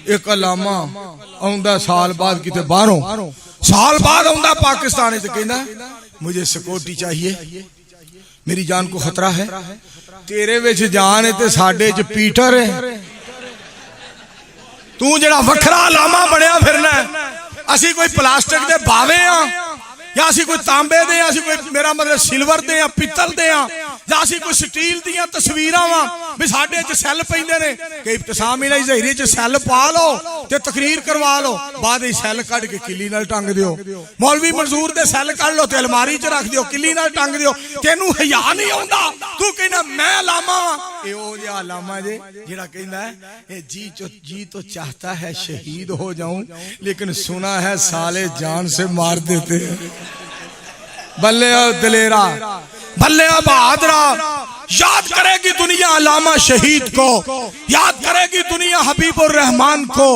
ایک علامہ آندا سال بعد کتے باہروں سال بعد آندا پاکستان تے کہندا مجھے سیکورٹی چاہیے، میری جان کو خطرہ ہے۔ تیرے وچ جان ہے تے ساڈے وچ پیٹر ہے، تو جڑا وکھرا علامہ بنیا پھرنا ہے۔ اسی کوئی پلاسٹک دے باوے ہاں یا اسی کوئی تانبے دے یا اسی کوئی میرا مطلب سلور دے یا پیتل دے یا اسی کوئی سٹیل دیاں تصویراں وا بھی ساڈے وچ سیل پیندے نے کہ ابتسام الہی ظہیری وچ سیل پا لو تے تقریر کروا لو، بعد وچ سیل کڈ کے کلی نال ٹنگ دیو۔ مولوی منظور دے سیل کڈ لو تے الماری وچ رکھ دیو، کلی نال ٹنگ دیو۔ تینوں حیا نہیں آوندا، تو کہنا میں علامہ ہاں۔ اے او جا علامہ جڑا کہندا ہے جی تو چاہتا ہے شہید ہو جاؤں لیکن سنا ہے سالے جان سے مار دیتے ہیں۔ بلے دلیرا، بھلے بہادرا، یاد کرے گی دنیا علامہ شہید کو، یاد کرے گی دنیا حبیب الرحمان کو،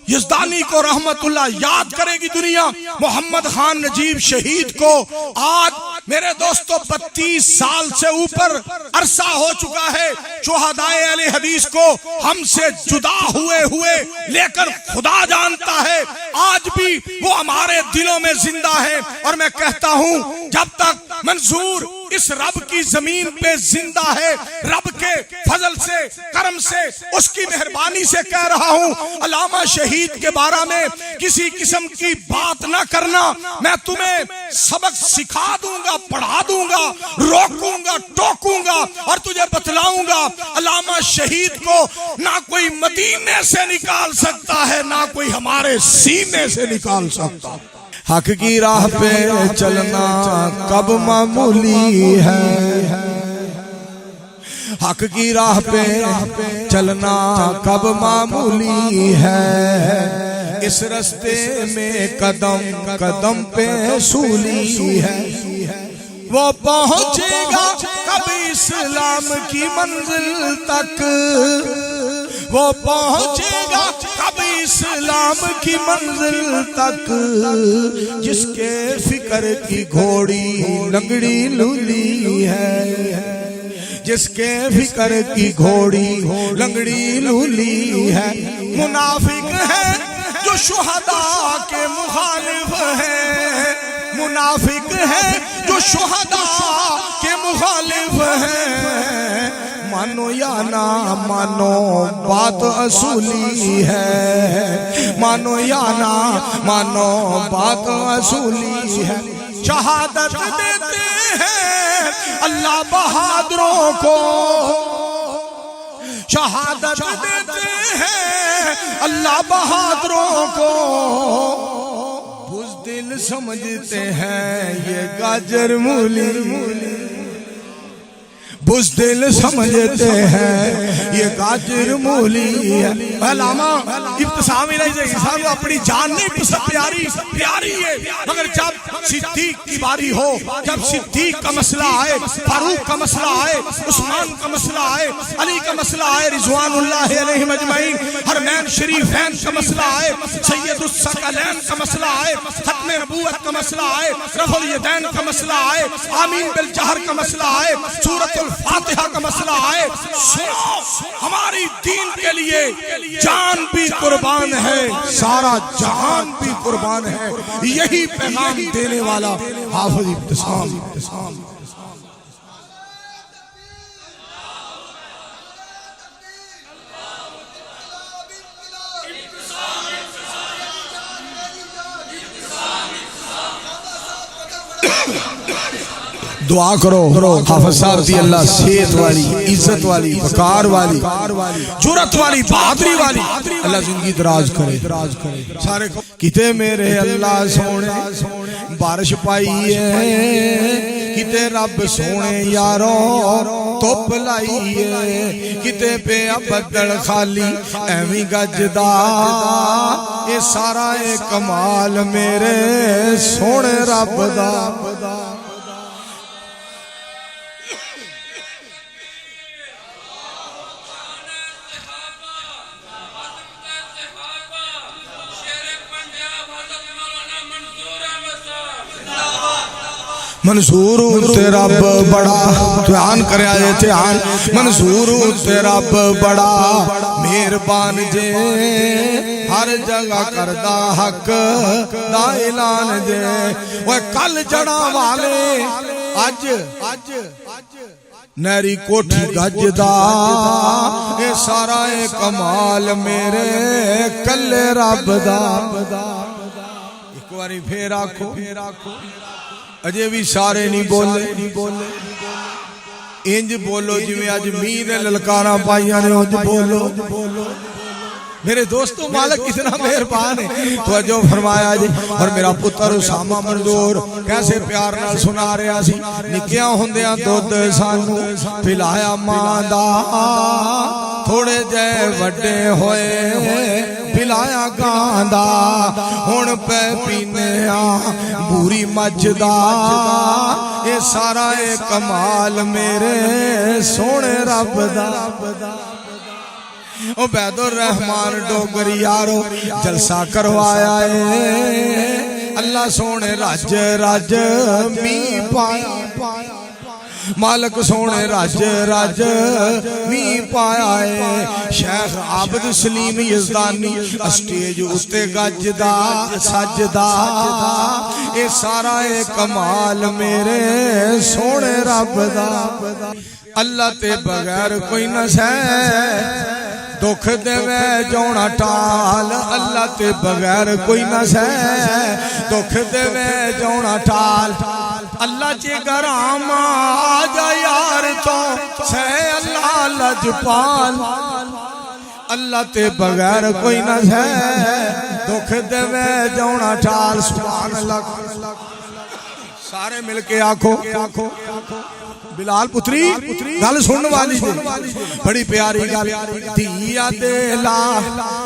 یزدانی کو رحمت اللہ، یاد کرے گی دنیا محمد خان نجیب شہید کو۔ آج میرے دوستو 32 سال سے اوپر عرصہ ہو چکا ہے شہدائے اہل حدیث کو ہم سے جدا ہوئے لیکن خدا جانتا ہے آج بھی وہ ہمارے دلوں میں زندہ ہے۔ اور میں کہتا ہوں جب تک منظور اس رب کی زمین پہ زندہ ہے، رب کے فضل سے، کرم سے، اس کی مہربانی سے کہہ رہا ہوں علامہ شہید کے بارے میں کسی قسم کی بات نہ کرنا۔ میں تمہیں سبق سکھا دوں گا، پڑھا دوں گا، روکوں گا، ٹوکوں گا اور تجھے بتلاؤں گا علامہ شہید کو نہ کوئی مدینے سے نکال سکتا ہے، نہ کوئی ہمارے سینے سے نکال سکتا۔ حق کی راہ پہ چلنا کب معمولی ہے، حق کی راہ پہ چلنا کب معمولی ہے، اس رستے میں قدم قدم پہ سولی ہے، وہ پہنچے گا کبھی اسلام کی منزل تک، وہ پہنچے گا کبھی اسلام کی منزل تک، جس کے فکر کی گھوڑی لنگڑی لولی ہے، جس کے فکر کی گھوڑی لنگڑی لولی ہے۔ منافق ہے جو شہداء کے مخالف ہے، منافق ہے جو شہداء کے مخالف ہے، مانو یا نہ مانو بات اصولی ہے، مانو یا نہ مانو بات اصولی ہے۔ شہادت دیتے ہیں اللہ بہادروں کو، شہادت دیتے ہیں اللہ بہادروں کو، بزدل سمجھتے ہیں یہ گاجر مولی، بزدل سمجھتے ہیں یہ گاجر مولی ہے۔ علامہ ابتسام الہی ظہیری صاحب اپنی جان نہیں پیاری ہے، مگر جب صدیق کی باری ہو، جب صدیق کا مسئلہ آئے، فاروق کا مسئلہ آئے، عثمان کا مسئلہ آئے، علی کا مسئلہ آئے رضوان اللہ علیہم اجمعین، حرمین شریفین کا مسئلہ آئے، سید الثقلین کا مسئلہ آئے، ختم نبوت کا مسئلہ آئے، رفع الیدین کا مسئلہ آئے، آمین بالجہر کا مسئلہ آئے، سورۃ فاتحہ کا مسئلہ آئے، سنو ہماری دین کے لیے جان بھی قربان ہے، سارا جہان بھی قربان ہے، یہی پیغام دینے والا حافظ ابتسام۔ دعا کرو حافظ صاحب دی اللہ صحت والی، عزت والی، وقار والی، جرأت والی، بہادری والی اللہ زندگی دراز کرے۔ سارے کتے میرے اللہ سونے بارش پائی ہے، کتے رب سونے یارو توپ لائی ہے، کتے پہ بدل خالی ایویں گجدا، یہ سارا کمال میرے سونے رب دا۔ منظور تے رب بڑا دھیان کرے آئے دھیان، منظور تے رب بڑا مہربان جے ہر جگہ کردا حق دا اعلان جے اوے کل جڑا والے اج نیری کوٹھی گجدا اے سارا اے کمال میرے کلے رب دا ایک باری پھر آکھو اجے بھی سارے نہیں بولے انج بولو جویں اج میاں نے للکاراں پائیاں نے انج بولو میرے دوستو مالک کتنا مہربان ہے تو جو فرمایا جی اور میرا پتر اسامہ منظور کیسے پیار نال سنا رہا سی نکیاں ہوندیاں دودھ سانو پلایا ماں دا تھوڑے جے وڈے ہوئے پلایا گاں دا ہن پہ پینے بوری مجھ دا اے سارا اے کمال میرے سونے رب دا عبید الرحمان ڈوگری یارو جلسہ کروایا ہے اللہ سونے راج می پایا مالک سونے راج می پایا ہے شیخ عابد سلیم یزدانی اسٹیج اتے گجدا سجدا اے سارا اے کمال میرے سونے رب دا اللہ تے بغیر کوئی نہ سہ دکھ دے وے جونا ٹال اللہ تے بغیر کوئی نہ سہ دکھ دے وے جونا ٹال اللہ چے گرام آجا یار تو سہ اللہ لجپال اللہ تے بغیر کوئی نہ سہ دکھ دے وے جونا ٹال سبحان اللہ سارے مل کے آکھو بلال پتری گل سننے والی بڑی پیاری گل دیا دے لا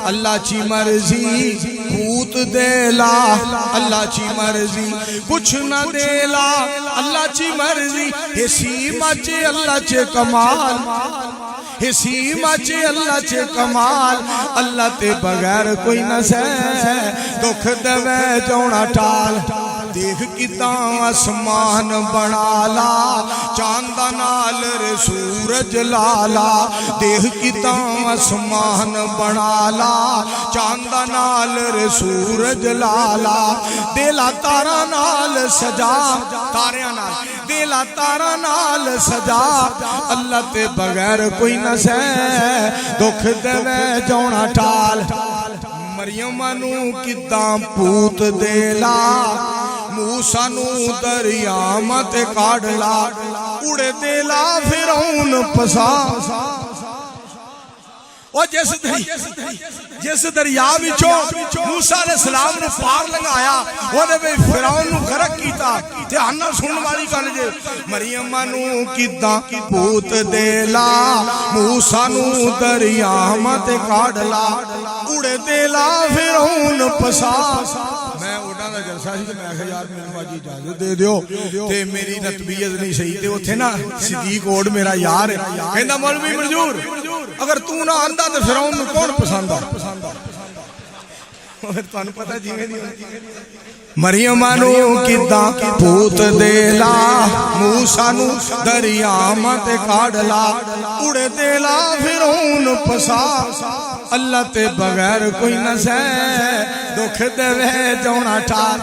اللہ چی مرضی پوت دے لا اللہ چی مرضی کچھ نہ دے لا اللہ چی مرضی اسی مچے اللہ چے کمال اسی مچے اللہ چے کمال اللہ تے بغیر کوئی نہ سہ دکھ دے وے جونا ٹال دیکھ کتاں اسمان بنا لا چاند نال رے سورج لالا دیکھ کتاں اسمان بنا لا چاند نال رے سورج لالا دیلا تارا نال سجا تاریاں نال دیلا تارا نال سجا اللہ تے بغیر کوئی نہ سہ دکھ دے وے جونا ٹال مریم نو کداں پوت دے لا موسیٰ نو دریام تے کاڑلا اڑے دے لا فرعون پسا اور جس دریا وچوں موسیٰ علیہ السلام نے پار لگایا وہ دے بے فرعون نو غرق کیتا دھیان نال سنن والی گل جے مریم نو کداں پوت دے لا موسیٰ نو دریام تے کاڑلا اڑے دے لا فرعون پسا میں اڑا دا جلسہ سی تے میں آکھیا یار میری باجی اجازت دے دیو تے میری نہ طبیعت نہیں صحیح تے اوتھے نا صدیق اوڑ میرا یار ہے کہندا مولوی منظور اگر تو نہ آندا تے فرعون نو کون پسند آ پھر تانوں پتہ جیویں نہیں مریم نو کداں پوت دے لا موسیٰ نو دریام تے کاڑلا اڑے دے لا فرعون پسا اللہ تے بغیر کوئی نہ سہ دکھ دے وے جونا ٹال